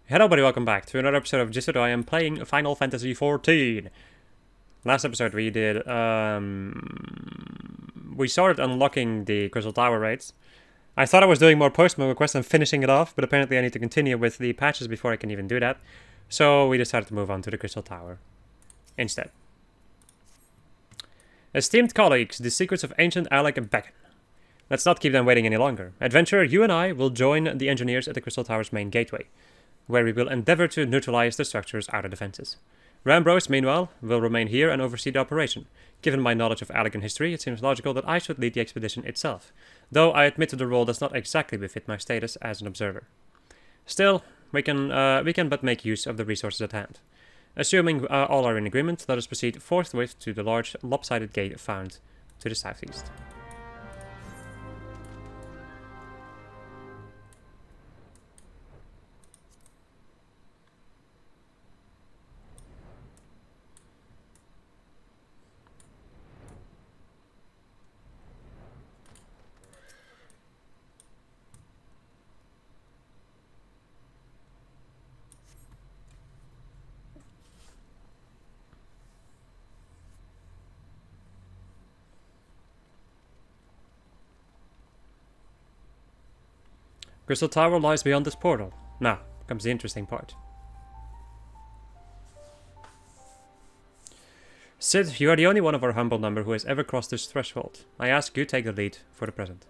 Hello everybody, welcome back to another episode of Just So I am playing Final Fantasy XIV. Last episode we did, we started unlocking the Crystal Tower raids. I thought I was doing more post-mode quests and finishing it off, but apparently I need to continue with the patches before I can even do that. So we decided to move on to the Crystal Tower instead. Esteemed colleagues, the secrets of ancient Alec and beckon. Let's not keep them waiting any longer. Adventurer, you and I will join the engineers at the Crystal Tower's main gateway, where we will endeavor to neutralize the structure's outer defenses. Rambros, meanwhile, will remain here and oversee the operation. Given my knowledge of Alec history, it seems logical that I should lead the expedition itself, though I admit that the role does not exactly befit my status as an observer. Still, we can but make use of the resources at hand. Assuming all are in agreement, let us proceed forthwith to the large lopsided gate found to the southeast. Crystal Tower lies beyond this portal. Now comes the interesting part. Sid, you are the only one of our humble number who has ever crossed this threshold. I ask you take the lead for the present.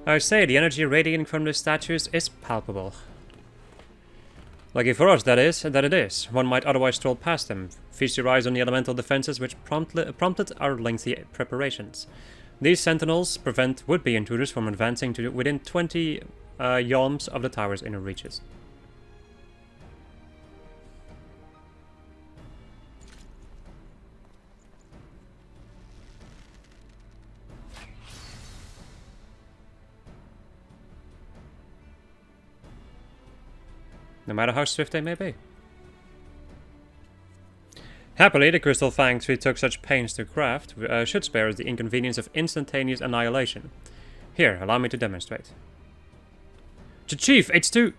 I say, the energy radiating from the statues is palpable. Lucky for us, that it is. One might otherwise stroll past them. Feast your eyes on the elemental defenses which prompted our lengthy preparations. These sentinels prevent would-be intruders from advancing to within 20 yalms of the tower's inner reaches. No matter how swift they may be. Happily, the crystal fangs we took such pains to craft should spare us the inconvenience of instantaneous annihilation. Here, allow me to demonstrate. Chief, it's too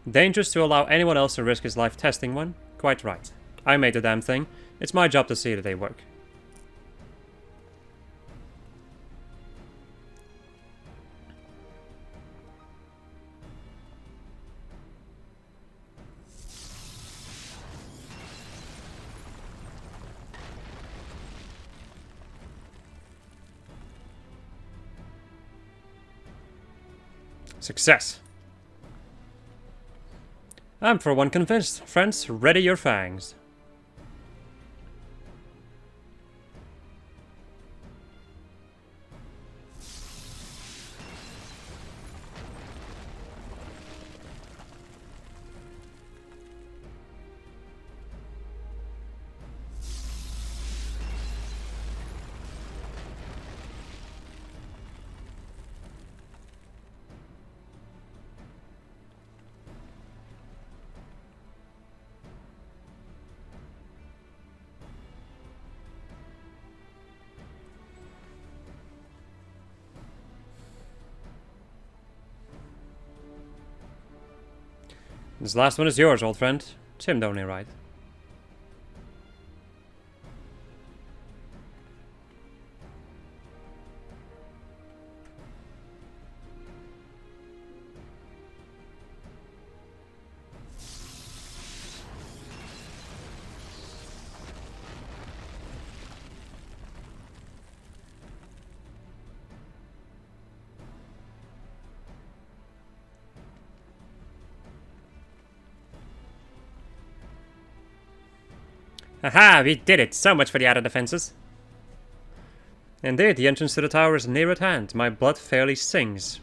dangerous to allow anyone else to risk his life testing one? Quite right. I made the damn thing. It's my job to see that they work. Success. I'm for one convinced. Friends, ready your fangs. This last one is yours, old friend. Seemed only right. Aha, we did it! So much for the outer defenses. Indeed, the entrance to the tower is near at hand. My blood fairly sings.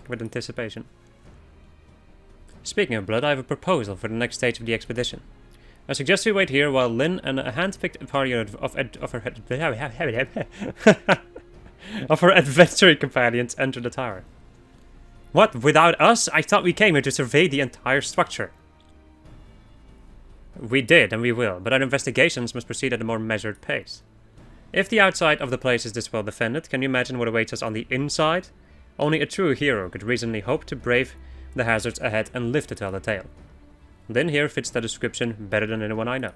With anticipation. Speaking of blood, I have a proposal for the next stage of the expedition. I suggest we wait here while Lynn and a hand-picked party of her adventuring companions enter the tower. What? Without us? I thought we came here to survey the entire structure. We did, and we will, but our investigations must proceed at a more measured pace. If the outside of the place is this well defended, can you imagine what awaits us on the inside? Only a true hero could reasonably hope to brave the hazards ahead and live to tell the tale. Lynn here fits the description better than anyone I know.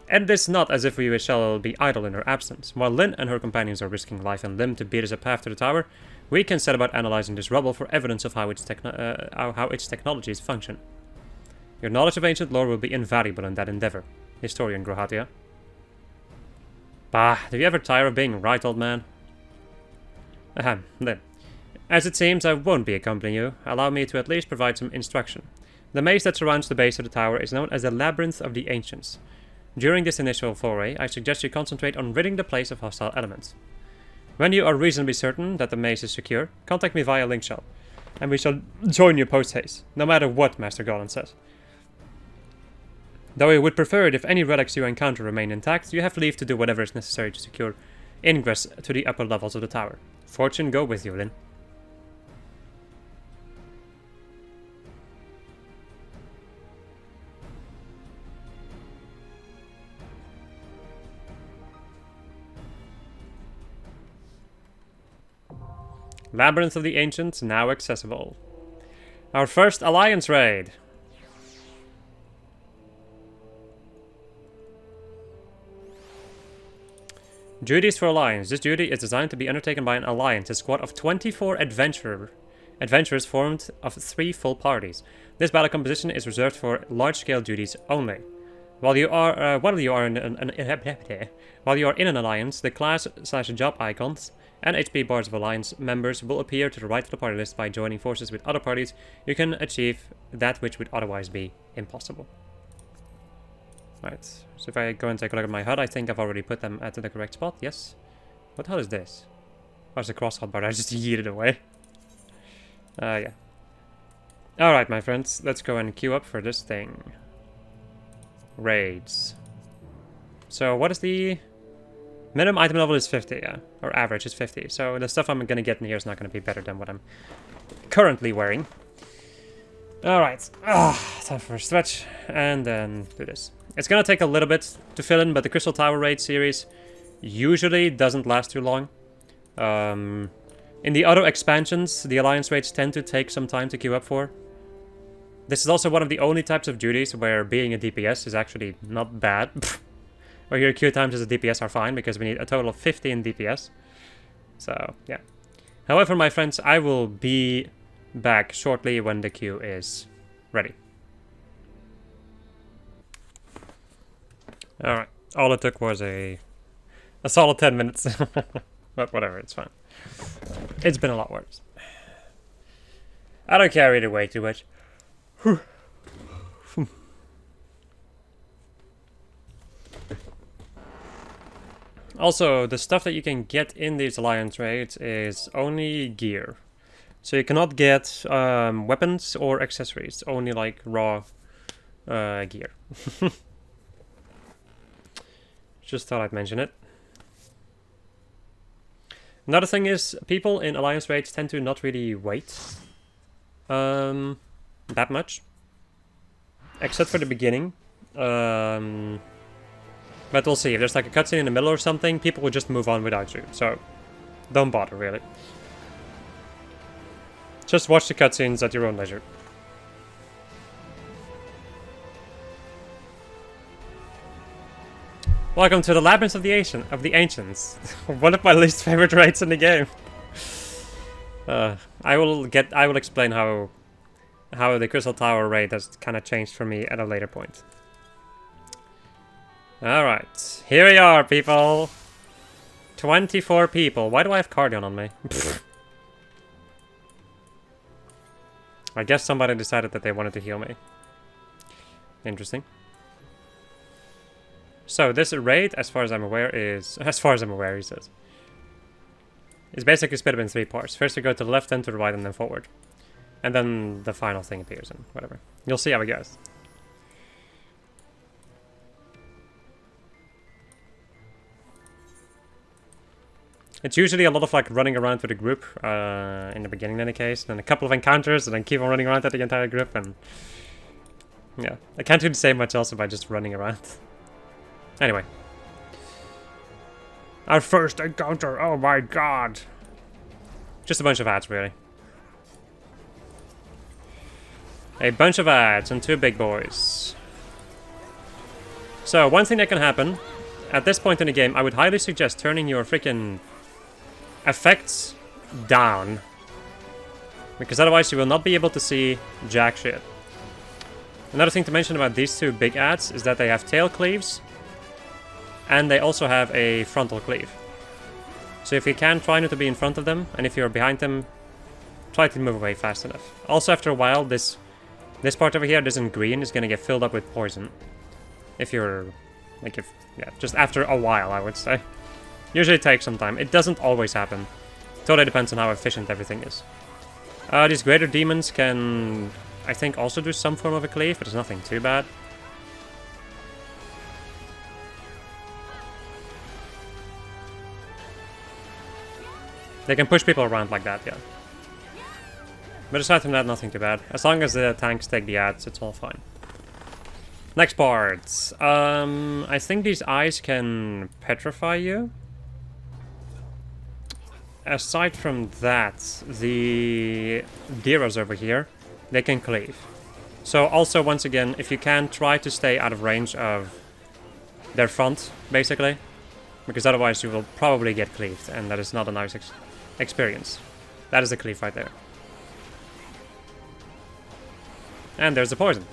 And this not as if we shall be idle in her absence. While Lynn and her companions are risking life and limb to beat us a path to the tower, we can set about analyzing this rubble for evidence of how its technologies function. Your knowledge of ancient lore will be invaluable in that endeavor, Historian Grohatia. Bah, do you ever tire of being right, old man? Ahem, then. As it seems, I won't be accompanying you. Allow me to at least provide some instruction. The maze that surrounds the base of the tower is known as the Labyrinth of the Ancients. During this initial foray, I suggest you concentrate on ridding the place of hostile elements. When you are reasonably certain that the maze is secure, contact me via link shell, and we shall join you post-haste, no matter what Master Golan says. Though I would prefer it if any relics you encounter remain intact, you have leave to do whatever is necessary to secure ingress to the upper levels of the tower. Fortune go with you, Lynn. Labyrinth of the Ancients now accessible. Our first Alliance raid. Duties for Alliance. This duty is designed to be undertaken by an Alliance, a squad of 24 adventurers formed of 3 full parties. This battle composition is reserved for large-scale duties only. While you are in an Alliance, the class/job icons and HP bars of Alliance members will appear to the right of the party list. By joining forces with other parties, you can achieve that which would otherwise be impossible. Right, so if I go and take a look at my HUD, I think I've already put them at the correct spot, yes? What the hell is this? Oh, it's a cross hotbar, I just yeeted away. Yeah. Alright, my friends, let's go and queue up for this thing. Raids. So, what is the... minimum item level is 50, yeah. Or average is 50. So, the stuff I'm gonna get in here is not gonna be better than what I'm currently wearing. Alright. Time for a stretch, and then do this. It's gonna take a little bit to fill in, but the Crystal Tower raid series usually doesn't last too long. In the other expansions, the Alliance raids tend to take some time to queue up for. This is also one of the only types of duties where being a DPS is actually not bad. Where your queue times as a DPS are fine, because we need a total of 15 DPS. So, yeah. However, my friends, I will be back shortly when the queue is ready. Alright, all it took was a solid 10 minutes. But whatever, it's fine. It's been a lot worse. I don't carry it way too much. Also, the stuff that you can get in these Alliance raids is only gear. So you cannot get weapons or accessories, only like raw gear. Just thought I'd mention it. Another thing is, people in Alliance raids tend to not really wait that much. Except for the beginning. But we'll see. If there's like a cutscene in the middle or something, people will just move on without you. So, don't bother, really. Just watch the cutscenes at your own leisure. Welcome to the Labyrinth of the Ancients. One of my least favorite raids in the game. I will explain how the Crystal Tower raid has kind of changed for me at a later point. Alright, here we are, people. 24 people. Why do I have Cardion on me? I guess somebody decided that they wanted to heal me. Interesting. So this raid, as far as I'm aware, is... As far as I'm aware, he says. Is basically split up in 3 parts. First you go to the left, then to the right, and then forward. And then the final thing appears and whatever. You'll see how it goes. It's usually a lot of like running around with a group in the beginning in any case. Then a couple of encounters and then keep on running around with the entire group and... Yeah, I can't really say much else by just running around. Anyway. Our first encounter, oh my god! Just a bunch of ads, really. A bunch of ads and 2 big boys. So, one thing that can happen, at this point in the game, I would highly suggest turning your freaking effects down. Because otherwise you will not be able to see jack shit. Another thing to mention about these 2 big ads is that they have tail cleaves. And they also have a frontal cleave. So if you can, try not to be in front of them. And if you're behind them, try to move away fast enough. Also, after a while, this part over here, this in green, is going to get filled up with poison. If you're... Like if... Yeah, just after a while, I would say. Usually it takes some time. It doesn't always happen. Totally depends on how efficient everything is. These greater demons can, I think, also do some form of a cleave, but it's nothing too bad. They can push people around like that, yeah. But aside from that, nothing too bad. As long as the tanks take the ads, it's all fine. Next part. I think these eyes can petrify you. Aside from that, the Deros over here, they can cleave. So also, once again, if you can, try to stay out of range of their front, basically. Because otherwise you will probably get cleaved, and that is not a nice experience. That is the cleave right there. And there's the poison.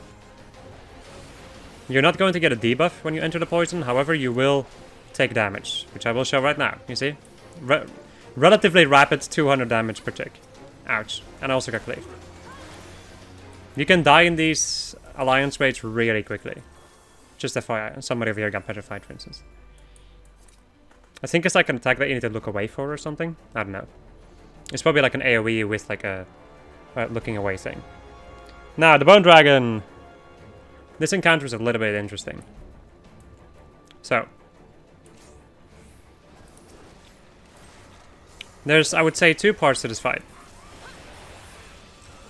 You're not going to get a debuff when you enter the poison, however you will take damage, which I will show right now, you see? Relatively rapid 200 damage per tick. Ouch. And I also got cleaved. You can die in these alliance raids really quickly. Just FYI, somebody over here got petrified, for instance. I think it's like an attack that you need to look away for or something. I don't know. It's probably like an AoE with like a looking away thing. Now, the Bone Dragon. This encounter is a little bit interesting. So. There's, I would say, 2 parts to this fight.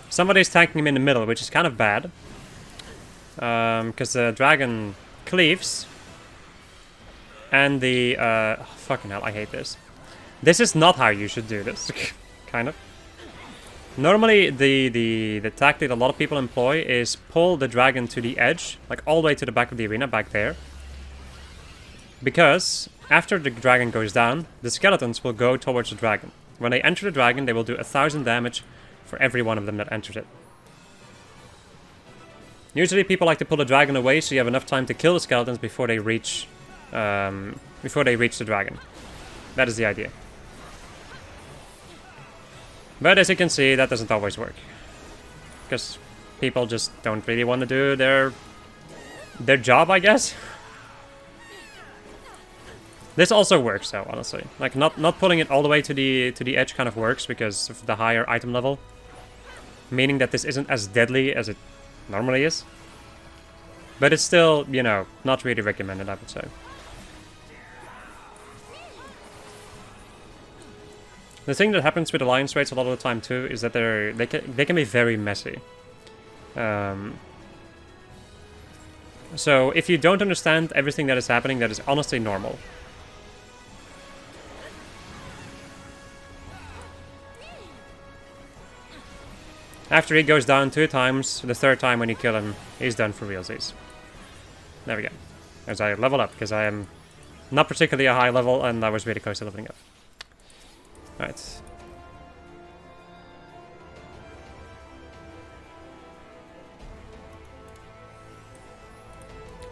Somebody's tanking him in the middle, which is kind of bad. Because the dragon cleaves. And the... oh, fucking hell, I hate this. This is not how you should do this. Kind of. Normally, the tactic that a lot of people employ is pull the dragon to the edge. Like, all the way to the back of the arena, back there. Because... after the dragon goes down, the skeletons will go towards the dragon. When they enter the dragon, they will do 1,000 damage for every one of them that enters it. Usually people like to pull the dragon away so you have enough time to kill the skeletons before they reach the dragon. That is the idea. But as you can see, that doesn't always work. Because people just don't really want to do their job, I guess. This also works though, honestly. Like not pulling it all the way to the edge kind of works because of the higher item level. Meaning that this isn't as deadly as it normally is. But it's still, you know, not really recommended, I would say. The thing that happens with alliance raids a lot of the time too is that they can be very messy. So if you don't understand everything that is happening, that is honestly normal. After he goes down 2 times, the 3rd time when you kill him, he's done for realsies. There we go. As I level up, because I am not particularly a high level, and I was really close to leveling up. Alright.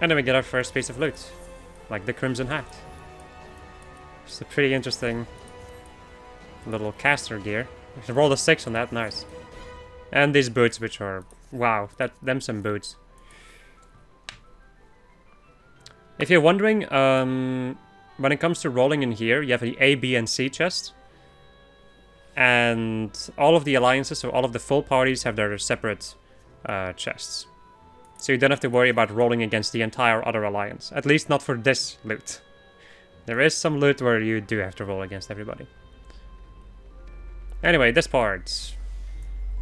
And then we get our first piece of loot. Like the Crimson Hat. It's a pretty interesting little caster gear. If you roll a 6 on that, nice. And these boots, which are... wow, them some boots. If you're wondering, when it comes to rolling in here, you have the A, B, and C chest. And all of the alliances, so all of the full parties have their separate chests. So you don't have to worry about rolling against the entire other alliance. At least not for this loot. There is some loot where you do have to roll against everybody. Anyway, this part.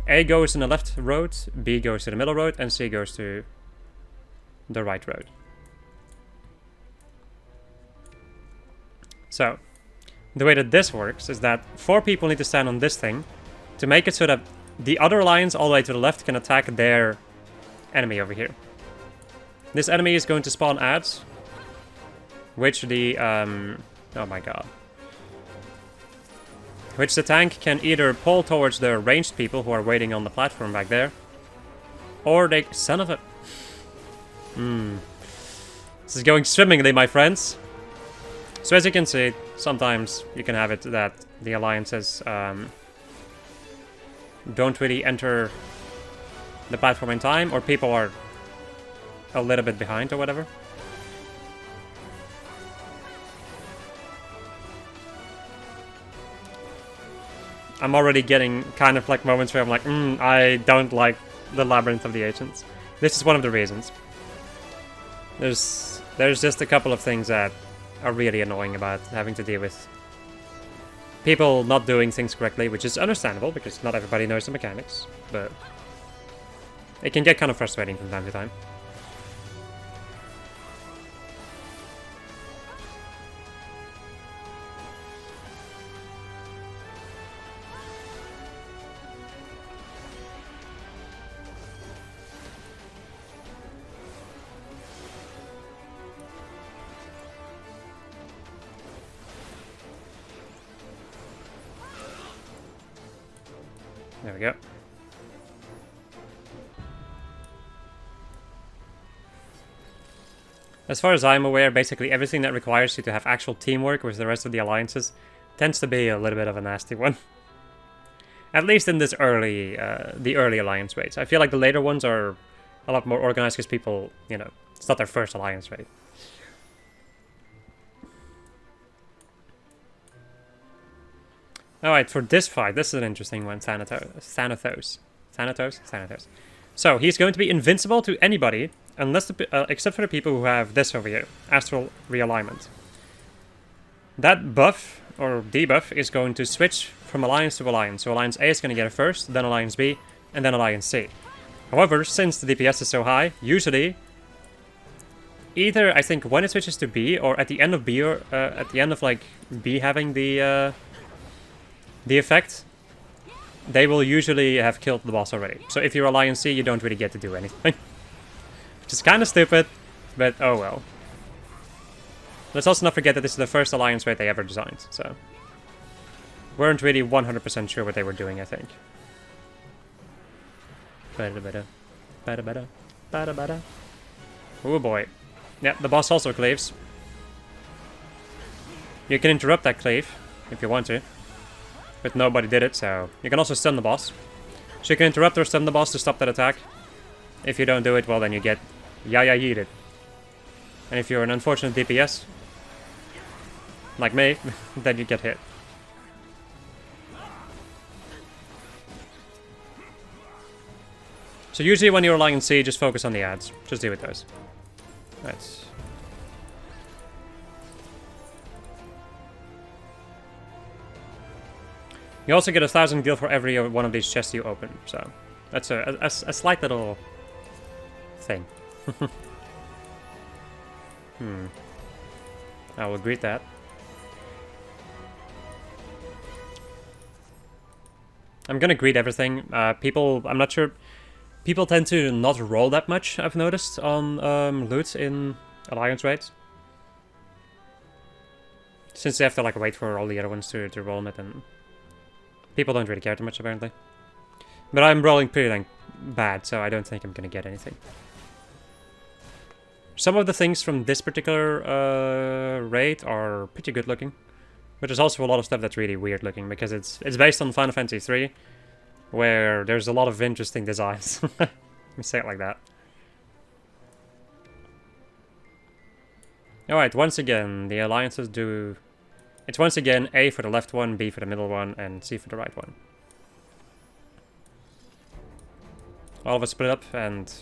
A goes in the left road, B goes to the middle road, and C goes to the right road. So, the way that this works is that 4 people need to stand on this thing to make it so that the other alliance all the way to the left can attack their enemy over here. This enemy is going to spawn ads, which the, oh my god. Which the tank can either pull towards the ranged people who are waiting on the platform back there, or they, son of a... This is going swimmingly, my friends. So as you can see, sometimes you can have it that the alliances don't really enter the platform in time, or people are a little bit behind or whatever. I'm already getting kind of like moments where I'm like, I don't like the Labyrinth of the Ancients. This is one of the reasons. There's just a couple of things that are really annoying about having to deal with people not doing things correctly, which is understandable because not everybody knows the mechanics, but it can get kind of frustrating from time to time. There we go. As far as I'm aware, basically everything that requires you to have actual teamwork with the rest of the alliances tends to be a little bit of a nasty one. At least in this early, the early alliance raids. I feel like the later ones are a lot more organized because people, you know, it's not their first alliance raid. Alright, for this fight, this is an interesting one, Thanatos. So, he's going to be invincible to anybody, unless except for the people who have this over here, Astral Realignment. That buff, or debuff, is going to switch from alliance to alliance. So Alliance A is going to get it first, then Alliance B, and then Alliance C. However, since the DPS is so high, usually, either, I think, when it switches to B, or at the end of B, or at the end of, like, B having the effect, they will usually have killed the boss already. So if you're Alliance C, you don't really get to do anything. Which is kind of stupid, but oh well. Let's also not forget that this is the first Alliance raid they ever designed, so... weren't really 100% sure what they were doing, I think. Oh boy. Yeah, the boss also cleaves. You can interrupt that cleave, if you want to. But nobody did it, so... you can also stun the boss. So you can interrupt or stun the boss to stop that attack. If you don't do it, well then you get yaya yeeted. And if you're an unfortunate DPS, like me, then you get hit. So usually when you're Alliance C, just focus on the ads. Just deal with those. Right. You also get 1,000 gil for every one of these chests you open, so that's a slight little thing. I will greet that. I'm gonna greet everything. People, I'm not sure. People tend to not roll that much, I've noticed, on loot in Alliance raids. Since they have to like wait for all the other ones to roll it, and people don't really care too much, apparently. But I'm rolling pretty like bad, so I don't think I'm gonna get anything. Some of the things from this particular raid are pretty good looking. But there's also a lot of stuff that's really weird looking, because it's based on Final Fantasy 3, where there's a lot of interesting designs. Let me say it like that. Alright, once again, the alliances do... It's once again A for the left one, B for the middle one, and C for the right one. All of us split up and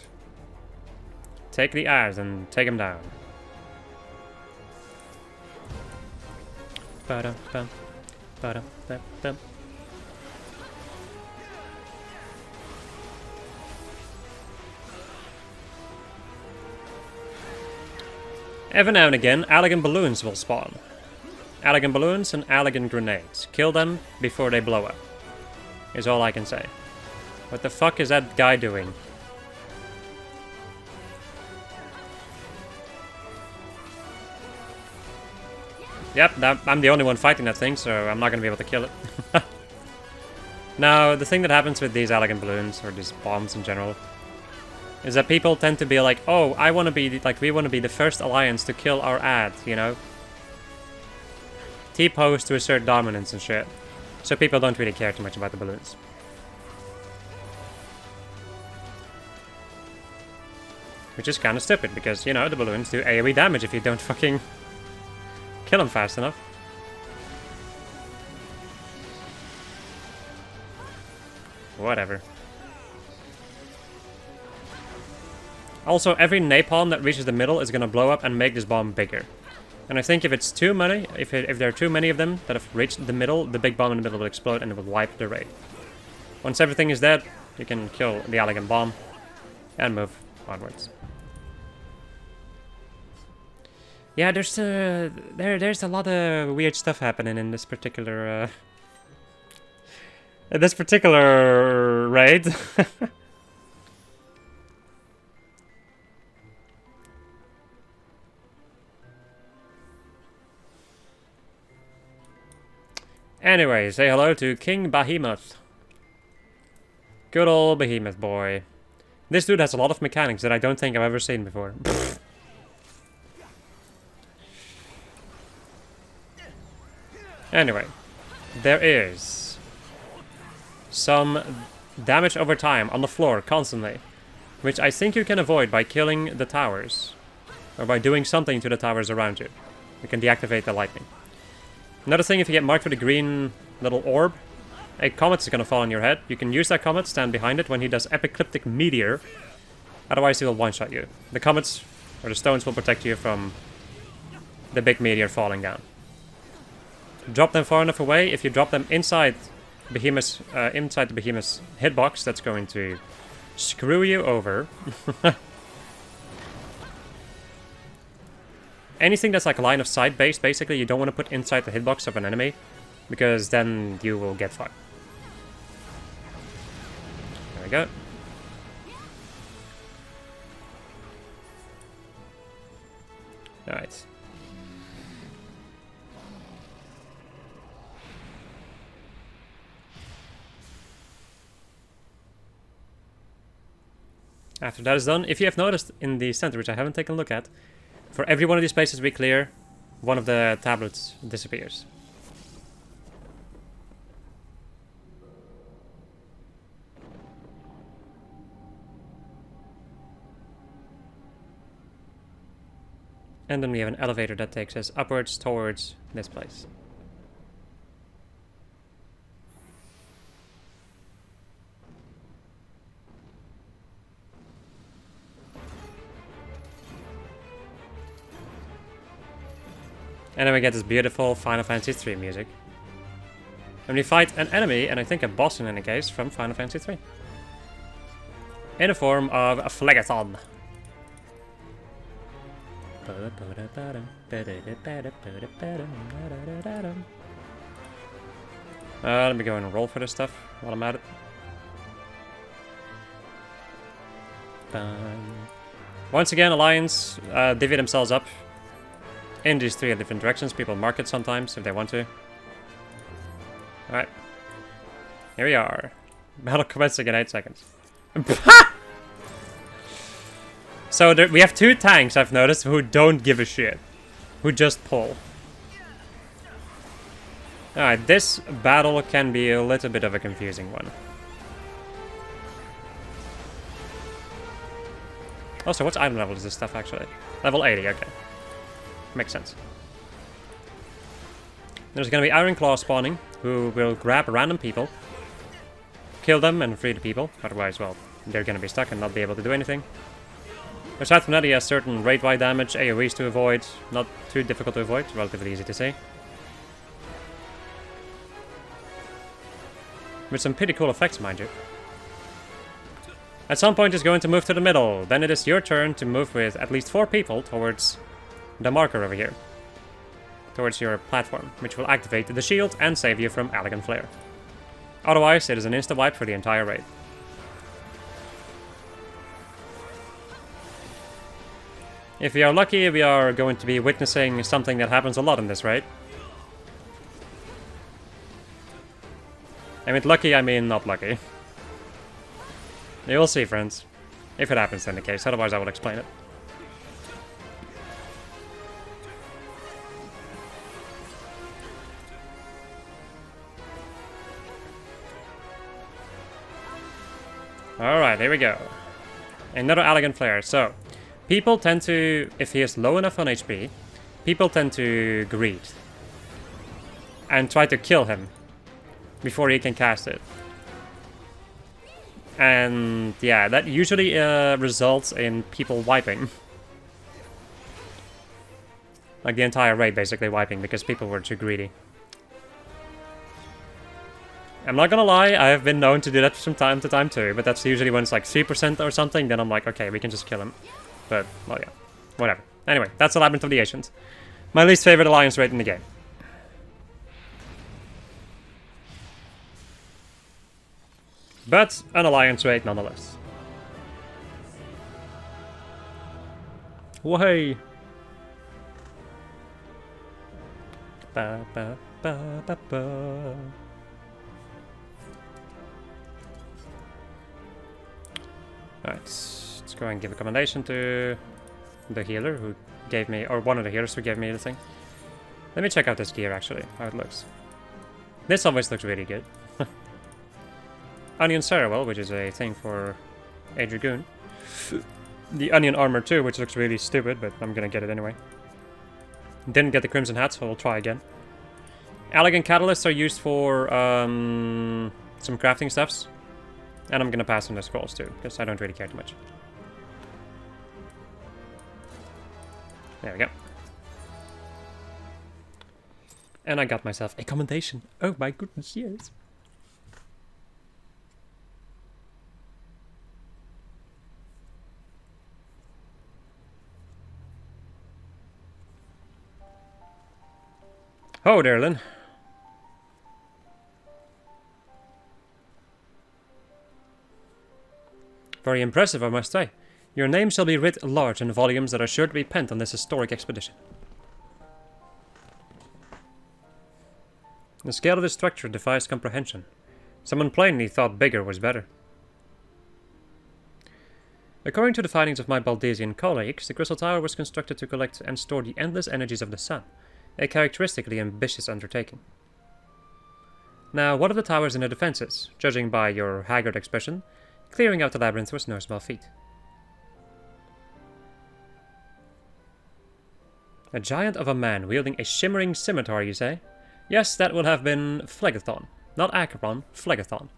take the eyes and take them down. Ba-dum-bum, ba-dum-bum-bum. Every now and again, Allagan balloons will spawn. Allagan balloons and Allagan grenades. Kill them before they blow up. Is all I can say. What the fuck is that guy doing? Yep, I'm the only one fighting that thing, so I'm not gonna be able to kill it. Now, the thing that happens with these Allagan balloons, or these bombs in general, is that people tend to be like, oh, I want to be, like, we want to be the first alliance to kill our ad, you know? T-pose to assert dominance and shit. So people don't really care too much about the balloons. Which is kind of stupid, because, you know, the balloons do AoE damage if you don't fucking kill them fast enough. Whatever. Also, every napalm that reaches the middle is gonna blow up and make this bomb bigger. And I think if it's too many, if there are too many of them that have reached the middle, the big bomb in the middle will explode and it will wipe the raid. Once everything is dead, you can kill the Allagan bomb and move onwards. Yeah, there's a lot of weird stuff happening in this particular raid. Anyway, say hello to King Behemoth. Good old Behemoth boy. This dude has a lot of mechanics that I don't think I've ever seen before. Anyway, there is some damage over time on the floor constantly, which I think you can avoid by killing the towers, or by doing something to the towers around you. You can deactivate the lightning. Another thing, if you get marked with a green little orb, a comet is going to fall on your head. You can use that comet, stand behind it when he does Epicliptic Meteor, otherwise he will one-shot you. The comets, or the stones, will protect you from the big meteor falling down. Drop them far enough away. If you drop them inside the Behemoth's hitbox, that's going to screw you over. Anything that's like line of sight based, basically, you don't want to put inside the hitbox of an enemy, because then you will get fucked. There we go. Alright. After that is done, if you have noticed in the center, which I haven't taken a look at, for every one of these places we clear, one of the tablets disappears. And then we have an elevator that takes us upwards towards this place. And then we get this beautiful Final Fantasy III music. And we fight an enemy, and I think a boss in any case, from Final Fantasy III. In the form of a Phlegathon. Let me go and roll for this stuff while I'm at it. Once again, Alliance divvy themselves up in these three different directions. People mark it sometimes if they want to. Alright. Here we are. Battle commencing in 8 seconds. So there, we have two tanks, I've noticed, who don't give a shit. Who just pull. Alright, this battle can be a little bit of a confusing one. Also, what item level is this stuff actually? Level 80, okay. makes sense. There's gonna be Iron Claw spawning, who will grab random people, kill them and free the people, otherwise, well, they're gonna be stuck and not be able to do anything. Aside from that, he has certain rate-wide damage, AoEs to avoid, not too difficult to avoid, relatively easy to say. With some pretty cool effects, mind you. At some point he's going to move to the middle, then it is your turn to move with at least 4 people towards the marker over here. Towards your platform, which will activate the shield and save you from Elegant Flare. Otherwise, it is an insta-wipe for the entire raid. If we are lucky, we are going to be witnessing something that happens a lot in this raid. I mean, lucky, I mean not lucky. You will see, friends. If it happens in the case, otherwise I will explain it. Alright, here we go. Another Elegant Flare. So, people tend to, if he is low enough on HP, people tend to greed. And try to kill him before he can cast it. And yeah, that usually results in people wiping. Like the entire raid basically wiping because people were too greedy. I'm not gonna lie, I have been known to do that from time to time too, but that's usually when it's like 3% or something, then I'm like, okay, we can just kill him. But, well, yeah, whatever. Anyway, that's the Labyrinth of the Ancient. My least favorite alliance raid in the game. But an alliance raid nonetheless. Whoa! Ba ba ba ba ba. Alright, let's go and give a commendation to the healer who gave me, or one of the healers who gave me the thing. Let me check out this gear actually, how it looks. This always looks really good. Onion Cereal, which is a thing for a Dragoon. The Onion Armor too, which looks really stupid, but I'm gonna get it anyway. Didn't get the Crimson Hat, so we'll try again. Elegant Catalysts are used for some crafting stuffs. And I'm gonna pass on the scrolls too, because I don't really care too much. There we go. And I got myself a commendation. Oh my goodness, yes. Oh, Derlin. Very impressive, I must say. Your name shall be writ large in volumes that are sure to be penned on this historic expedition. The scale of this structure defies comprehension. Someone plainly thought bigger was better. According to the findings of my Baldesian colleagues, the Crystal Tower was constructed to collect and store the endless energies of the sun, a characteristically ambitious undertaking. Now, what of the towers and the defenses? Judging by your haggard expression, clearing out the labyrinth was no small feat. A giant of a man wielding a shimmering scimitar, you say? Yes, that would have been Phlegethon. Not Acheron, Phlegethon.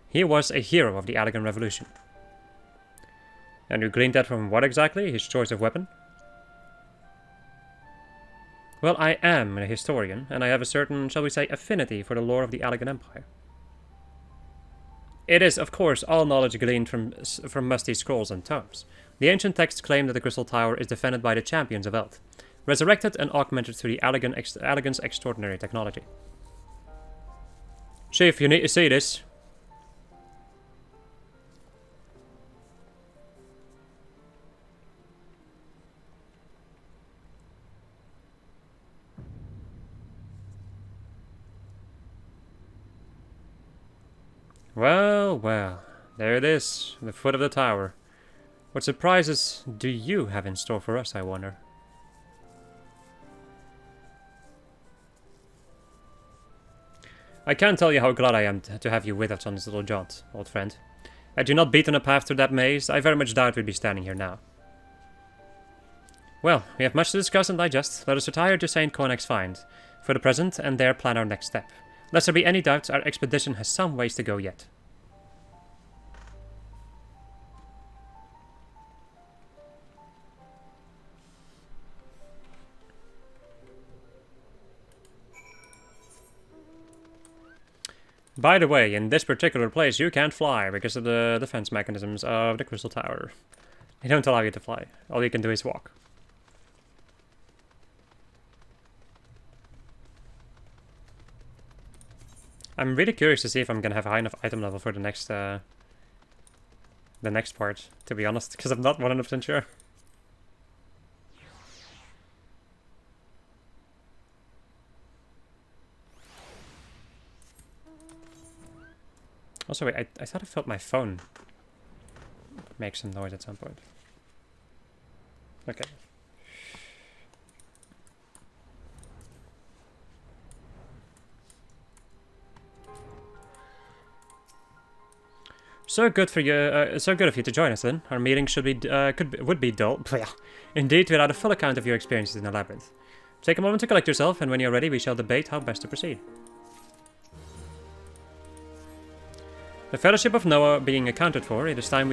He was a hero of the Allegan Revolution. And you gleaned that from what exactly? His choice of weapon? Well, I am a historian, and I have a certain, shall we say, affinity for the lore of the Allegan Empire. It is, of course, all knowledge gleaned from musty scrolls and tomes. The ancient texts claim that the Crystal Tower is defended by the champions of Eld, resurrected and augmented through the Allegan's extraordinary technology. Chief, you need to see this. Well, well, there it is, the foot of the tower. What surprises do you have in store for us, I wonder? I can't tell you how glad I am to have you with us on this little jaunt, old friend. Had you not beaten a path through that maze, I very much doubt we'd be standing here now. Well, we have much to discuss and digest. Let us retire to St. Connex Find for the present and there plan our next step. Lest there be any doubts, our expedition has some ways to go yet. By the way, in this particular place you can't fly because of the defense mechanisms of the Crystal Tower. They don't allow you to fly. All you can do is walk. I'm really curious to see if I'm gonna have a high enough item level for the next part, to be honest, because I'm not 100% sure. Also, wait, I thought I felt my phone make some noise at some point. Okay. So good for you. So good of you to join us. Then our meeting should be would be dull. Indeed, without a full account of your experiences in the Labyrinth. Take a moment to collect yourself, and when you're ready, we shall debate how best to proceed. The Fellowship of Noah being accounted for, it is time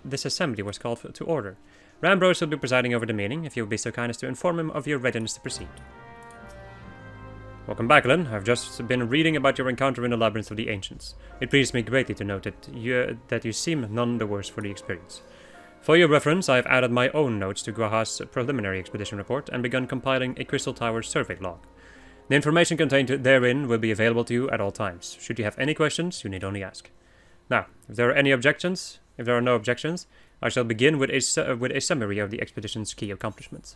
this assembly was called to order. Rambrose will be presiding over the meeting, if you will be so kind as to inform him of your readiness to proceed. Welcome back, Lynn. I've just been reading about your encounter in the Labyrinth of the Ancients. It pleases me greatly to note that you seem none the worse for the experience. For your reference, I have added my own notes to Graha's preliminary expedition report and begun compiling a Crystal Tower survey log. The information contained therein will be available to you at all times. Should you have any questions, you need only ask. Now, if there are no objections, I shall begin with a summary of the expedition's key accomplishments.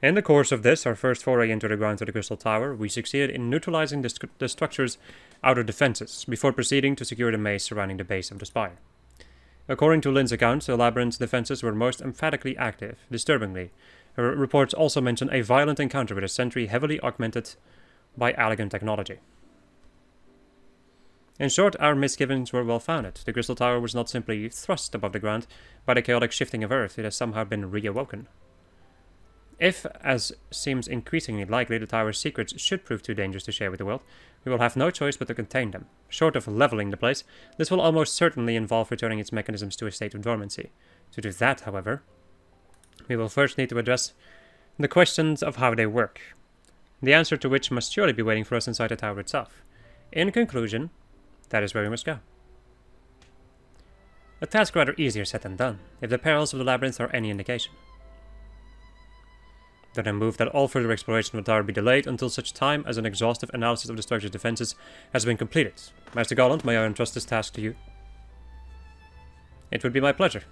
In the course of this, our first foray into the grounds of the Crystal Tower, we succeeded in neutralizing the structure's outer defenses, before proceeding to secure the maze surrounding the base of the spire. According to Lynn's account, the Labyrinth's defenses were most emphatically active. Disturbingly, her reports also mention a violent encounter with a sentry heavily augmented by elegant technology. In short, our misgivings were well founded. The Crystal Tower was not simply thrust above the ground by the chaotic shifting of Earth, it has somehow been reawoken. If, as seems increasingly likely, the tower's secrets should prove too dangerous to share with the world, we will have no choice but to contain them. Short of leveling the place, this will almost certainly involve returning its mechanisms to a state of dormancy. To do that, however, we will first need to address the questions of how they work, the answer to which must surely be waiting for us inside the tower itself. In conclusion, that is where we must go. A task rather easier said than done, if the perils of the Labyrinth are any indication. Then I move that all further exploration of the tower be delayed until such time as an exhaustive analysis of the structure's defenses has been completed. Master Garland, may I entrust this task to you? It would be my pleasure.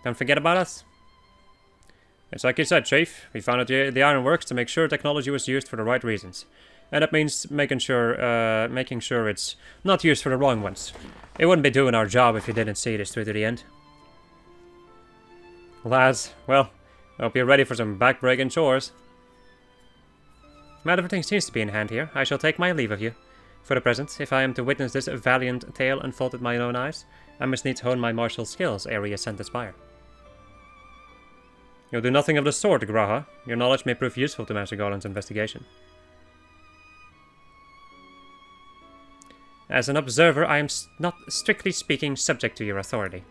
Don't forget about us. It's like you said, Chief. We found out the ironworks to make sure technology was used for the right reasons. And that means making sure it's not used for the wrong ones. It wouldn't be doing our job if you didn't see this through to the end. Lads, well, I hope you're ready for some back-breaking chores. Well, everything seems to be in hand here. I shall take my leave of you. For the present, if I am to witness this valiant tale unfold with my own eyes, I must needs hone my martial skills ere we ascend the spire. You'll do nothing of the sort, Graha. Your knowledge may prove useful to Master Garland's investigation. As an observer, I am not, strictly speaking, subject to your authority.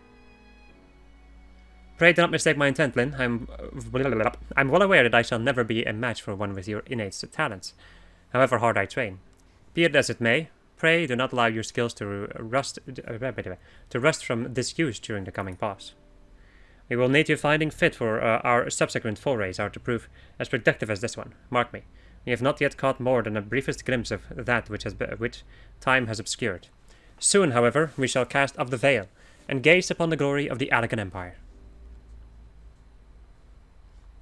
Pray do not mistake my intent, Lynn. I'm well aware that I shall never be a match for one with your innate talents, however hard I train. Be it as it may, pray do not allow your skills to rust from disuse during the coming pause. We will need you finding fit for our subsequent forays are to prove as productive as this one. Mark me, we have not yet caught more than a briefest glimpse of that which time has obscured. Soon, however, we shall cast off the veil and gaze upon the glory of the Alakan Empire.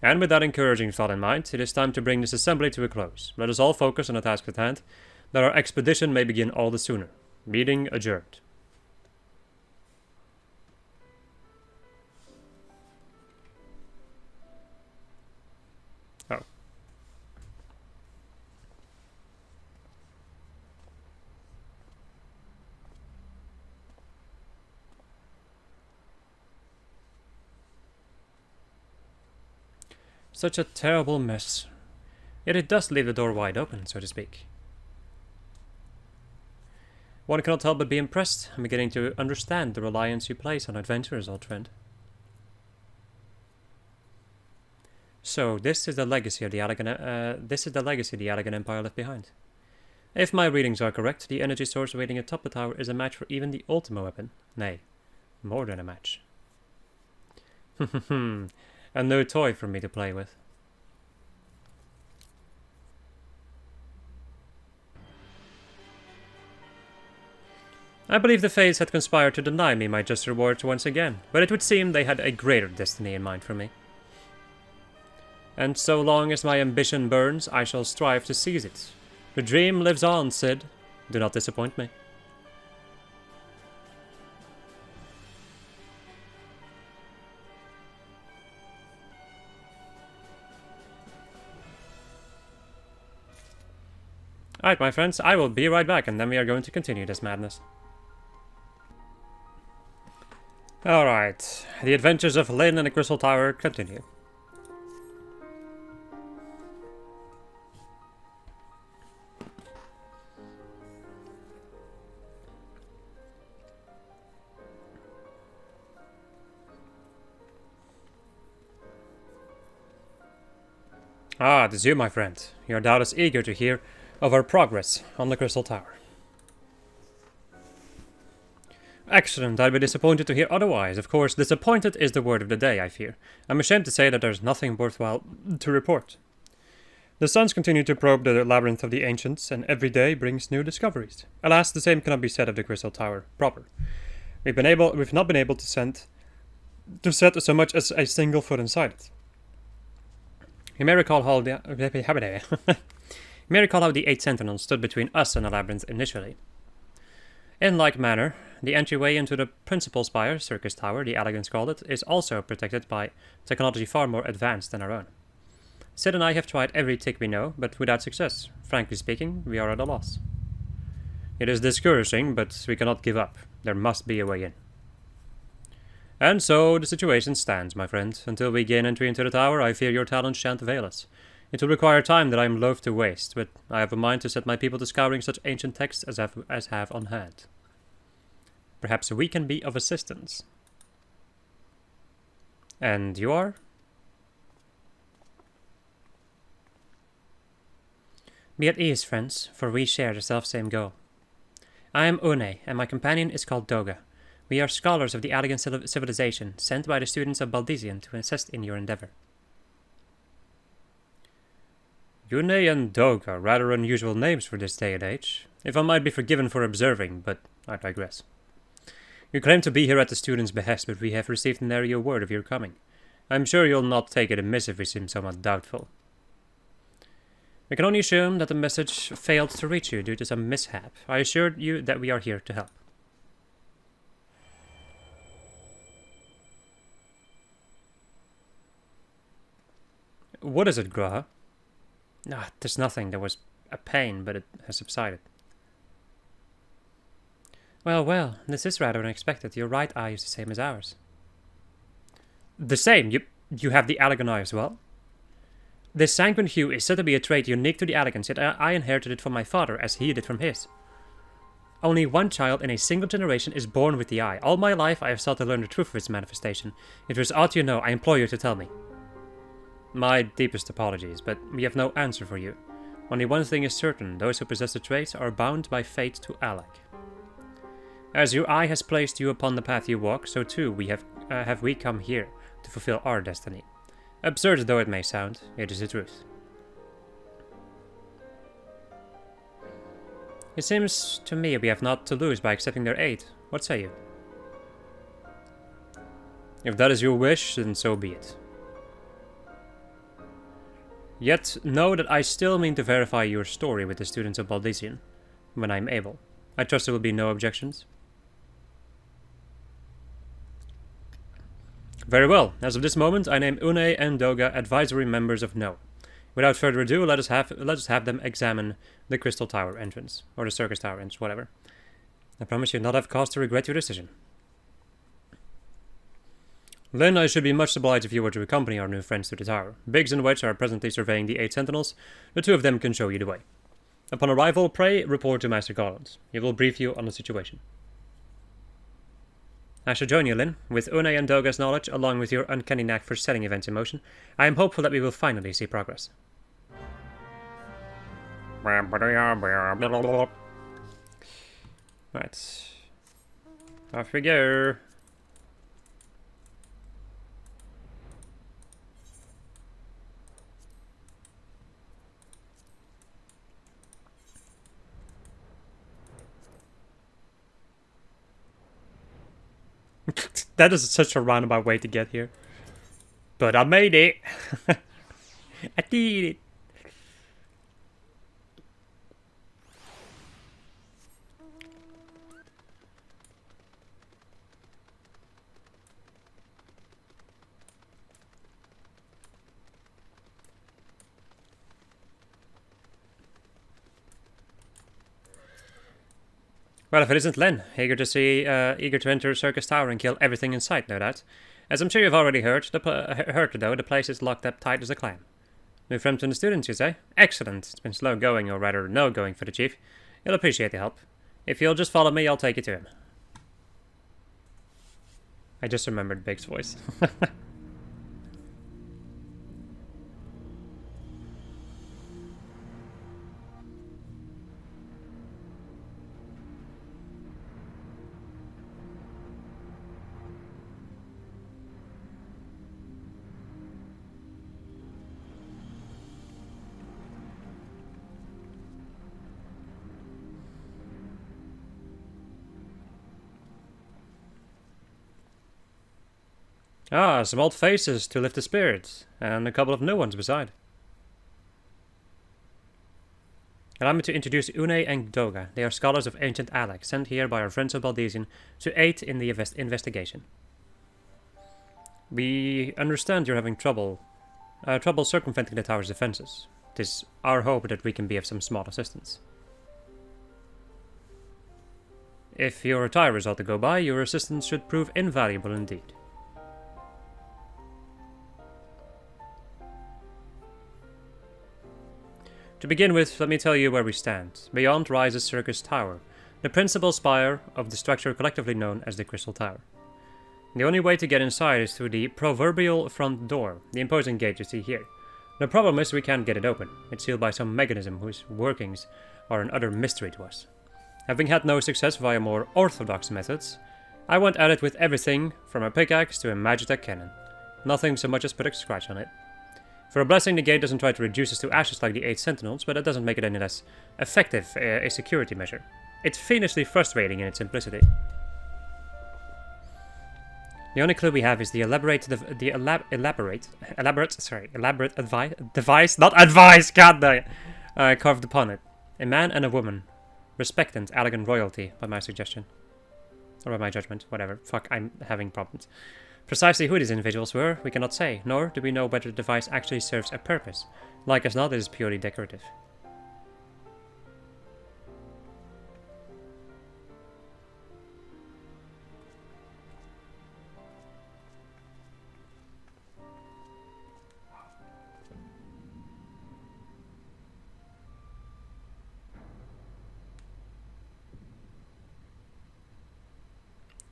And with that encouraging thought in mind, it is time to bring this assembly to a close. Let us all focus on the task at hand, that our expedition may begin all the sooner. Meeting adjourned. Such a terrible mess. Yet it does leave the door wide open, so to speak. One cannot help but be impressed. I'm beginning to understand the reliance you place on adventurers, old friend. So, this is the legacy the Elegant Empire left behind. If my readings are correct, the energy source waiting atop the tower is a match for even the Ultima weapon. Nay, more than a match. A new toy for me to play with. I believe the Fates had conspired to deny me my just rewards once again, but it would seem they had a greater destiny in mind for me. And so long as my ambition burns, I shall strive to seize it. The dream lives on, Cid. Do not disappoint me. Alright, my friends, I will be right back, and then we are going to continue this madness. Alright, the adventures of Lyn and the Crystal Tower continue. Ah, it is you, my friend. You are doubtless eager to hear of our progress on the Crystal Tower. Excellent, I'd be disappointed to hear otherwise. Of course, disappointed is the word of the day, I fear. I'm ashamed to say that there's nothing worthwhile to report. The Suns continue to probe the Labyrinth of the Ancients, and every day brings new discoveries. Alas, the same cannot be said of the Crystal Tower proper. We've not been able to set so much as a single foot inside it. You may recall how the 8 Sentinels stood between us and the Labyrinth initially. In like manner, the entryway into the principal spire, Circus Tower, the Elegants called it, is also protected by technology far more advanced than our own. Cid and I have tried every trick we know, but without success. Frankly speaking, we are at a loss. It is discouraging, but we cannot give up. There must be a way in. And so the situation stands, my friend. Until we gain entry into the tower, I fear your talents shan't avail us. It will require time that I am loath to waste, but I have a mind to set my people to scouring such ancient texts as have on hand. Perhaps we can be of assistance. And you are? Be at ease, friends, for we share the self-same goal. I am Une, and my companion is called Doga. We are scholars of the Elegant civilization, sent by the students of Baldesion to assist in your endeavor. Une and Doga, rather unusual names for this day and age. If I might be forgiven for observing, but I digress. You claim to be here at the students' behest, but we have received nary a word of your coming. I am sure you'll not take it amiss if we seem somewhat doubtful. We can only assume that the message failed to reach you due to some mishap. I assure you that we are here to help. What is it, Graha? Ah, there's nothing. There was a pain, but it has subsided. Well, this is rather unexpected. Your right eye is the same as ours. The same? You have the Elegant eye as well? This sanguine hue is said to be a trait unique to the Elegants, yet I inherited it from my father, as he did from his. Only one child in a single generation is born with the eye. All my life I have sought to learn the truth of its manifestation. If there's aught you know, I implore you to tell me. My deepest apologies, but we have no answer for you. Only one thing is certain, those who possess the traits are bound by fate to Alec. As your eye has placed you upon the path you walk, so too have we come here to fulfill our destiny. Absurd though it may sound, it is the truth. It seems to me we have naught to lose by accepting their aid. What say you? If that is your wish, then so be it. Yet, know that I still mean to verify your story with the students of Baldesion, when I am able. I trust there will be no objections. Very well. As of this moment, I name Une and Doga advisory members of No. Without further ado, let us have them examine the Crystal Tower entrance, or the Circus Tower entrance, whatever. I promise you not have cause to regret your decision. Then I should be much obliged if you were to accompany our new friends to the tower. Biggs and Wedge are presently surveying the 8 sentinels. The two of them can show you the way. Upon arrival, pray report to Master Garland. He will brief you on the situation. I shall join you, Lyn. With Une and Doga's knowledge, along with your uncanny knack for setting events in motion, I am hopeful that we will finally see progress. Right. Off we go. That is such a roundabout way to get here. But I made it. I did it. Well, if it isn't Len, eager to enter Circus Tower and kill everything in sight, no doubt. As I'm sure you've already heard, the place is locked up tight as a clam. New friends and the students, you say? Excellent. It's been slow going, or rather no going for the chief. He'll appreciate the help. If you'll just follow me, I'll take you to him. I just remembered Big's voice. Ah, some old faces to lift the spirits, and a couple of new ones beside. Allow me to introduce Une and Doga. They are scholars of ancient Alec, sent here by our friends of Baldesion to aid in the investigation. We understand you're having trouble circumventing the tower's defenses. It is our hope that we can be of some small assistance. If your attire result to go by, your assistance should prove invaluable indeed. To begin with, let me tell you where we stand. Beyond rises Circus Tower, the principal spire of the structure collectively known as the Crystal Tower. The only way to get inside is through the proverbial front door, the imposing gate you see here. The problem is we can't get it open. It's sealed by some mechanism whose workings are an utter mystery to us. Having had no success via more orthodox methods, I went at it with everything from a pickaxe to a Magitech cannon. Nothing so much as put a scratch on it. For a blessing, the gate doesn't try to reduce us to ashes like the 8 sentinels, but that doesn't make it any less effective a security measure. It's fiendishly frustrating in its simplicity. The only clue we have is the elaborate device, not advice, god damn it, carved upon it. A man and a woman, respectant, elegant royalty, by my suggestion. Or by my judgment, whatever. Fuck, I'm having problems. Precisely who these individuals were, we cannot say, nor do we know whether the device actually serves a purpose. Like as not, it is purely decorative.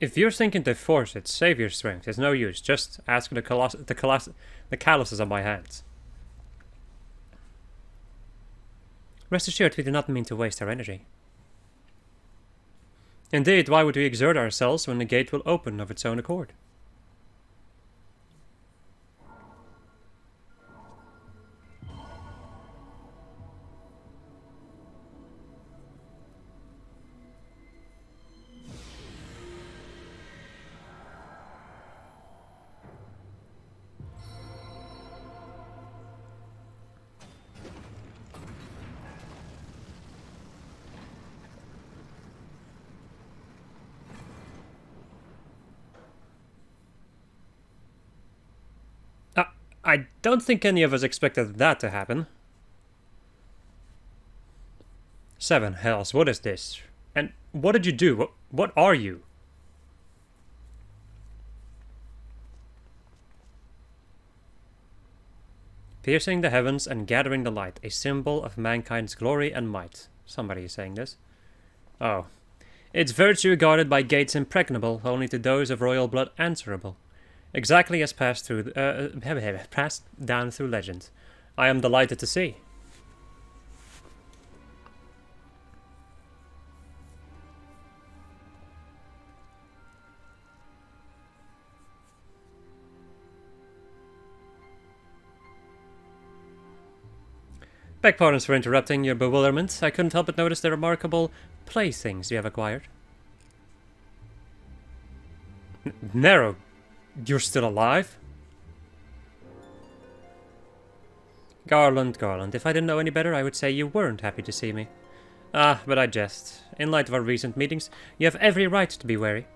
If you're thinking to force it, save your strength. It's no use. Just ask the calluses on my hands. Rest assured, we do not mean to waste our energy. Indeed, why would we exert ourselves when the gate will open of its own accord? I don't think any of us expected that to happen. 7 hells, what is this? And what did you do? What are you? Piercing the heavens and gathering the light, a symbol of mankind's glory and might. Somebody is saying this. Oh. Its virtue guarded by gates impregnable, only to those of royal blood answerable. Exactly as passed down through legend. I am delighted to see. Beg pardons for interrupting your bewilderment. I couldn't help but notice the remarkable playthings you have acquired. Nero, you're still alive? Garland, if I didn't know any better, I would say you weren't happy to see me. Ah, but I jest. In light of our recent meetings, you have every right to be wary.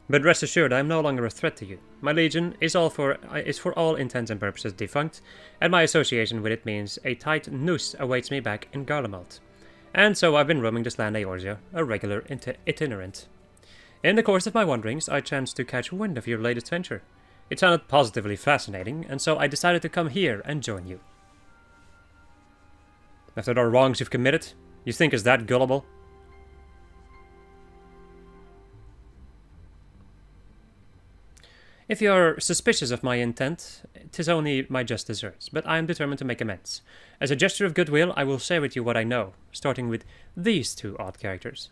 But rest assured, I am no longer a threat to you. My legion is for all intents and purposes defunct, and my association with it means a tight noose awaits me back in Garlemald. And so I've been roaming this land Eorzea, a regular itinerant. In the course of my wanderings, I chanced to catch wind of your latest venture. It sounded positively fascinating, and so I decided to come here and join you. After the wrongs you've committed, you think us that gullible? If you're suspicious of my intent, 'tis only my just deserts, but I am determined to make amends. As a gesture of goodwill, I will share with you what I know, starting with these two odd characters.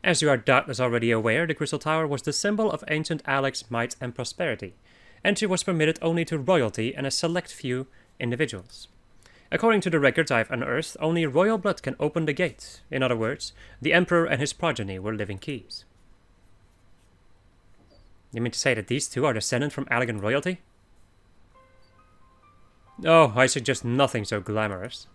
As you are doubtless already aware, the Crystal Tower was the symbol of ancient Alec's might and prosperity. Entry was permitted only to royalty and a select few individuals. According to the records I've unearthed, only royal blood can open the gate. In other words, the Emperor and his progeny were living keys. You mean to say that these two are descended from Allegan royalty? Oh, I suggest nothing so glamorous.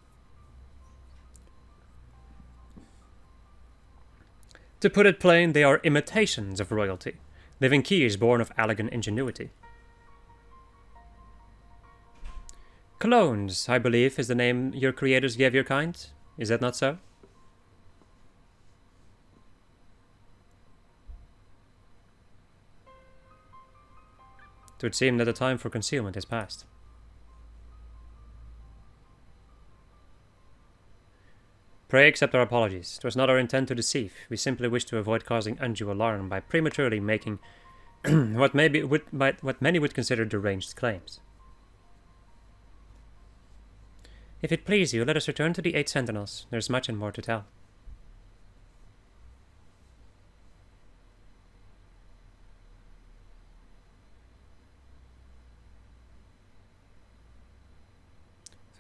To put it plain, they are imitations of royalty, living keys born of Allegan ingenuity. Clones, I believe, is the name your creators gave your kind. Is that not so? It would seem that the time for concealment is past. Pray accept our apologies. It was not our intent to deceive. We simply wish to avoid causing undue alarm by prematurely making what many would consider deranged claims. If it please you, let us return to the 8 Sentinels. There's much and more to tell.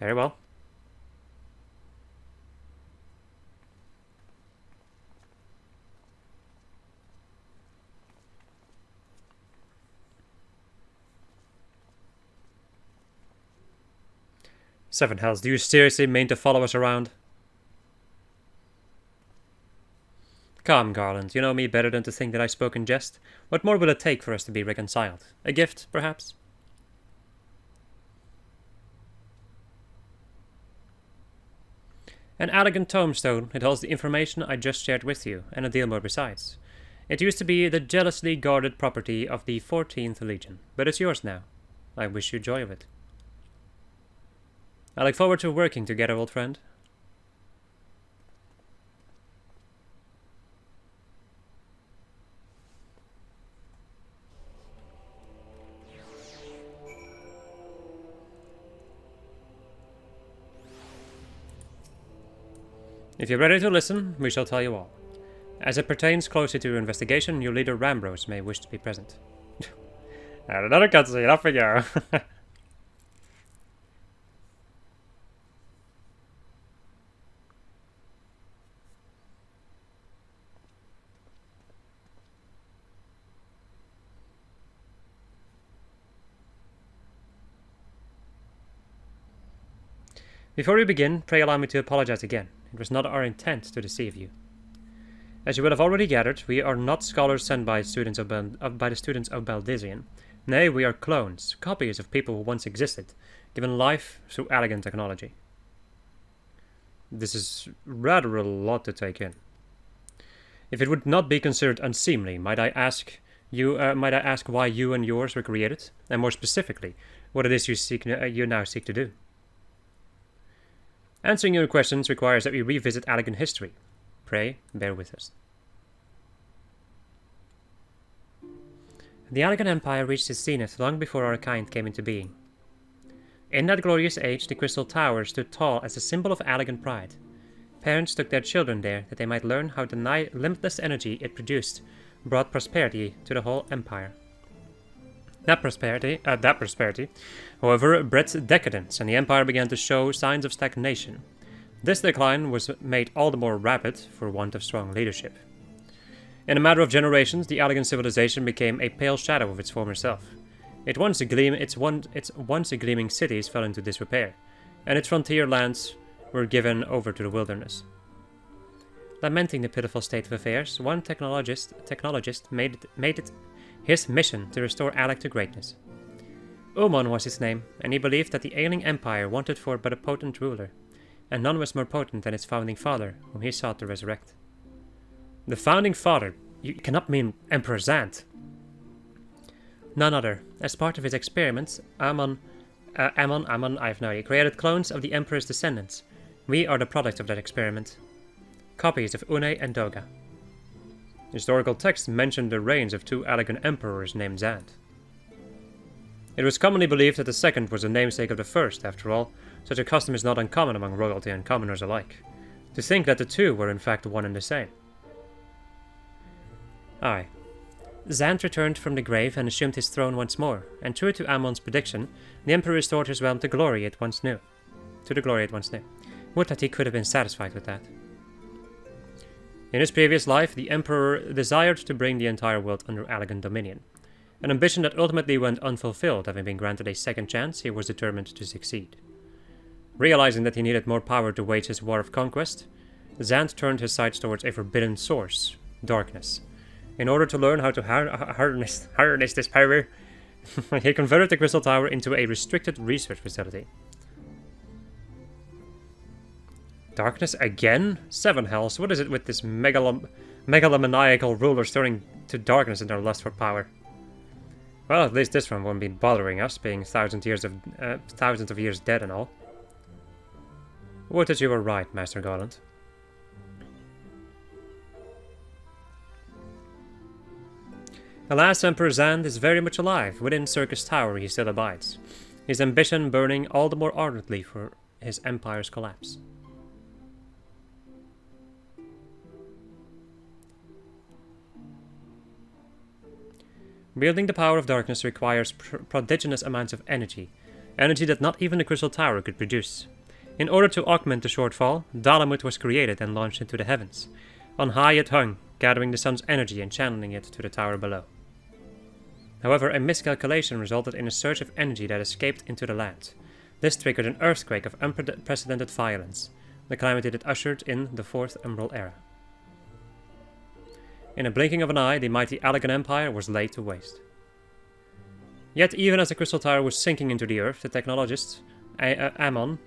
Very well. Seven hells, do you seriously mean to follow us around? Come, Garland, you know me better than to think that I spoke in jest. What more will it take for us to be reconciled? A gift, perhaps? An elegant tombstone. It holds the information I just shared with you, and a deal more besides. It used to be the jealously guarded property of the 14th Legion, but it's yours now. I wish you joy of it. I look forward to working together, old friend. If you're ready to listen, we shall tell you all. As it pertains closely to your investigation, your leader Rambros may wish to be present. And another cutscene, off we go. Before we begin, pray allow me to apologize again. It was not our intent to deceive you. As you will have already gathered, we are not scholars sent by the students of Baldizian. Nay, we are clones, copies of people who once existed, given life through elegant technology. This is rather a lot to take in. If it would not be considered unseemly, might I ask why you and yours were created, and more specifically, what it is you now seek to do. Answering your questions requires that we revisit Allegan history. Pray, bear with us. The Allegan Empire reached its zenith long before our kind came into being. In that glorious age, the Crystal Tower stood tall as a symbol of Allegan pride. Parents took their children there that they might learn how the limitless energy it produced brought prosperity to the whole empire. That prosperity, however, bred decadence, and the empire began to show signs of stagnation. This decline was made all the more rapid for want of strong leadership. In a matter of generations, the Allegan civilization became a pale shadow of its former self. Its once gleaming cities fell into disrepair, and its frontier lands were given over to the wilderness. Lamenting the pitiful state of affairs, one technologist made it his mission to restore Alec to greatness. Umon was his name, and he believed that the ailing empire wanted for but a potent ruler, and none was more potent than its founding father, whom he sought to resurrect. The founding father? You cannot mean Emperor Zant. None other. As part of his experiments, Amon, I have no idea, created clones of the Emperor's descendants. We are the product of that experiment. Copies of Une and Doga. Historical texts mention the reigns of two Allegan emperors named Zant. It was commonly believed that the second was a namesake of the first. After all, such a custom is not uncommon among royalty and commoners alike. To think that the two were in fact one and the same. Aye. Zant returned from the grave and assumed his throne once more, and true to Amon's prediction, the Emperor restored his realm to the glory it once knew. Would that he could have been satisfied with that. In his previous life, the Emperor desired to bring the entire world under Allegan dominion. An ambition that ultimately went unfulfilled. Having been granted a second chance, he was determined to succeed. Realizing that he needed more power to wage his war of conquest, Zant turned his sights towards a forbidden source, darkness. In order to learn how to harness this power, he converted the Crystal Tower into a restricted research facility. Darkness again? Seven hells, what is it with this megalomaniacal rulers turning to darkness in their lust for power? Well, at least this one won't be bothering us, being thousands of years dead and all. Would that you were right, Master Garland. Alas, Emperor Zand is very much alive. Within Circus Tower he still abides, his ambition burning all the more ardently for his empire's collapse. Wielding the power of darkness requires prodigious amounts of energy that not even the Crystal Tower could produce. In order to augment the shortfall, Dalamut was created and launched into the heavens. On high it hung, gathering the sun's energy and channeling it to the tower below. However, a miscalculation resulted in a surge of energy that escaped into the land. This triggered an earthquake of unprecedented violence, the calamity that ushered in the Fourth Umbral Era. In a blinking of an eye, the mighty Allegan Empire was laid to waste. Yet, even as the Crystal Tower was sinking into the earth, the technologist Amon,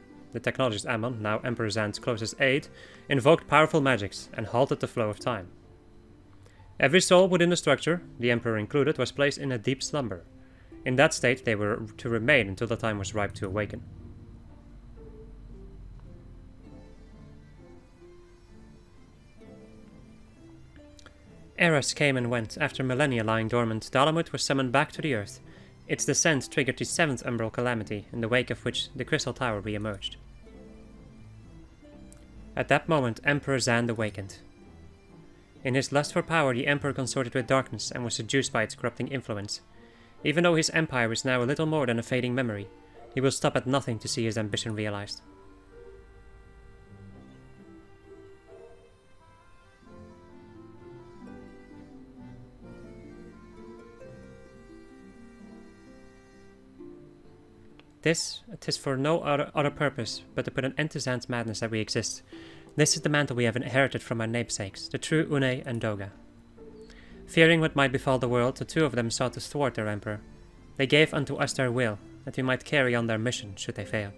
now Emperor Zand's closest aide, invoked powerful magics and halted the flow of time. Every soul within the structure, the Emperor included, was placed in a deep slumber. In that state, they were to remain until the time was ripe to awaken. Eras came and went. After millennia lying dormant, Dalamut was summoned back to the earth. Its descent triggered the seventh umbral calamity, in the wake of which the Crystal Tower re-emerged. At that moment, Emperor Zand awakened. In his lust for power, the Emperor consorted with darkness and was seduced by its corrupting influence. Even though his empire is now a little more than a fading memory, he will stop at nothing to see his ambition realized. Tis for no other purpose but to put an end to Zand's madness that we exist. This is the mantle we have inherited from our namesakes, the true Une and Doga. Fearing what might befall the world, the two of them sought to thwart their emperor. They gave unto us their will, that we might carry on their mission should they fail.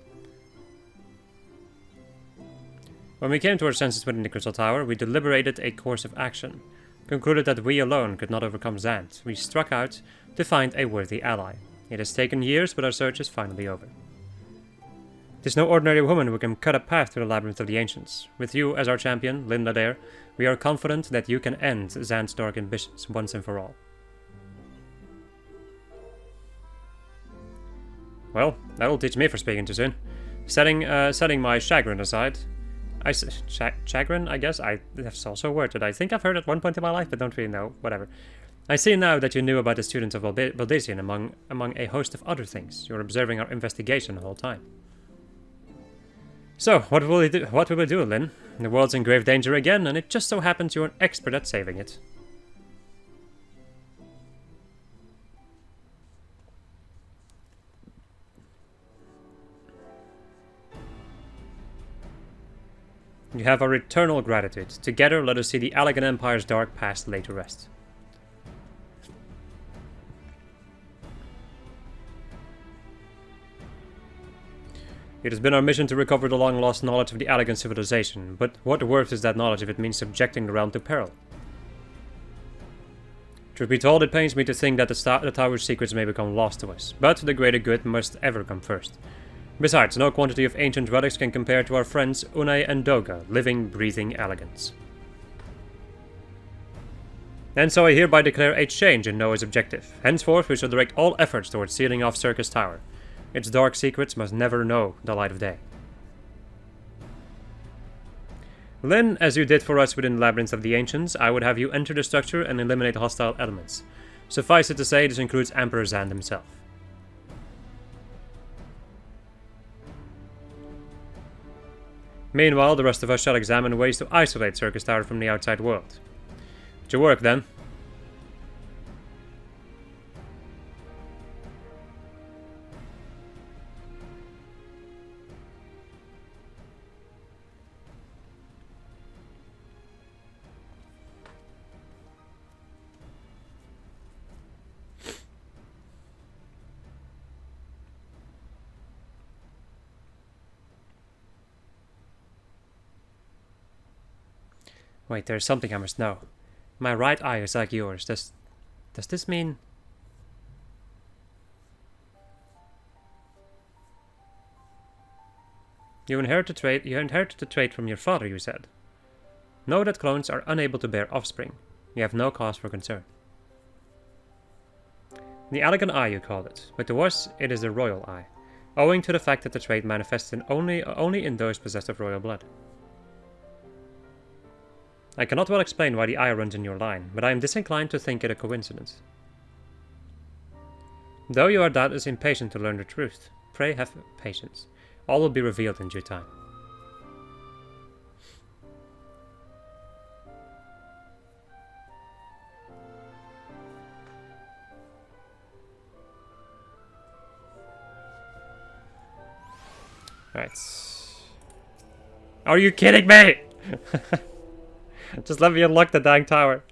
When we came to our senses within the Crystal Tower, we deliberated a course of action. Concluded that we alone could not overcome Zand, we struck out to find a worthy ally. It has taken years, but our search is finally over. It is no ordinary woman who can cut a path to the Labyrinth of the Ancients. With you as our champion, Linda there, we are confident that you can end Xan's dark ambitions once and for all. Well, that'll teach me for speaking too soon. Setting my chagrin aside... chagrin, I guess? That's also a word that I think I've heard at one point in my life, but don't really know. Whatever. I see now that you knew about the students of Valdesian among a host of other things. You're observing our investigation the whole time. So, what will we do, Lynn? The world's in grave danger again, and it just so happens you're an expert at saving it. You have our eternal gratitude. Together, let us see the Allegan Empire's dark past lay to rest. It has been our mission to recover the long-lost knowledge of the Allegan civilization, but what worth is that knowledge if it means subjecting the realm to peril? Truth be told, it pains me to think that the tower's secrets may become lost to us, but the greater good must ever come first. Besides, no quantity of ancient relics can compare to our friends Unai and Doga, living, breathing elegance. And so I hereby declare a change in Noah's objective. Henceforth, we shall direct all efforts towards sealing off Circus Tower. Its dark secrets must never know the light of day. Lynn, as you did for us within the Labyrinth of the Ancients, I would have you enter the structure and eliminate hostile elements. Suffice it to say, this includes Emperor Xan himself. Meanwhile, the rest of us shall examine ways to isolate Circus Tower from the outside world. To work, then. Wait, there's something I must know. My right eye is like yours. Does this mean... You inherited the trait from your father, you said. Know that clones are unable to bear offspring. You have no cause for concern. The Allegan Eye, you called it, but to us it is the Royal Eye, owing to the fact that the trait manifests only in those possessed of royal blood. I cannot well explain why the eye runs in your line, but I am disinclined to think it a coincidence. Though you are doubtless impatient to learn the truth, pray have patience. All will be revealed in due time. Right. Are you kidding me? Just let me unlock the dang tower.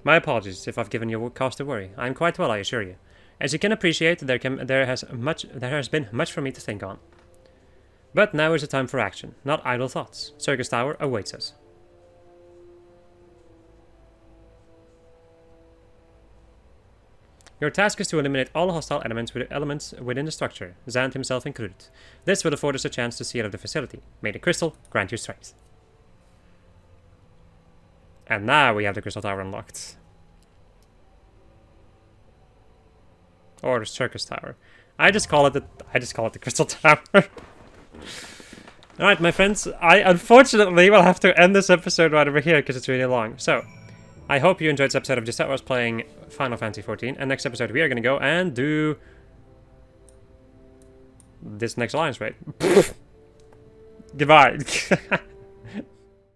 My apologies if I've given you cause to worry. I am quite well, I assure you. As you can appreciate, there has been much for me to think on. But now is the time for action, not idle thoughts. Circus Tower awaits us. Your task is to eliminate all hostile elements within the structure, Xan himself included. This will afford us a chance to see out of the facility. May the crystal grant you strength. And now we have the crystal tower unlocked. Or the circus tower. I just call it the crystal tower. Alright, my friends, I unfortunately will have to end this episode right over here because it's really long. So, I hope you enjoyed this episode of Just Us playing Final Fantasy XIV. And next episode we are going to go and do this next alliance raid. Goodbye.